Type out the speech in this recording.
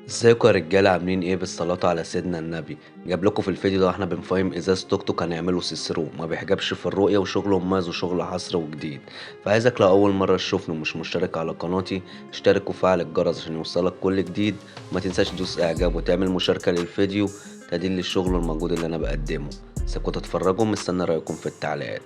ازيكم يا رجاله؟ عاملين ايه؟ بالصلاة على سيدنا النبي. جاب لكم في الفيديو ده احنا بنفايم ازاز توك توك هنعمله سيسرو ما بيحجبش في الرؤية، وشغل مميز وشغل حصر وجديد. فعايزك لو اول مرة تشوفني ومش مشترك على قناتي اشترك وفعل الجرس عشان يوصلك كل جديد. وما تنساش تدوس اعجاب وتعمل مشاركة للفيديو تدل للشغل والمجهود اللي انا بقدمه. سيبكم تتفرجوا، مستني رايكم في التعليقات.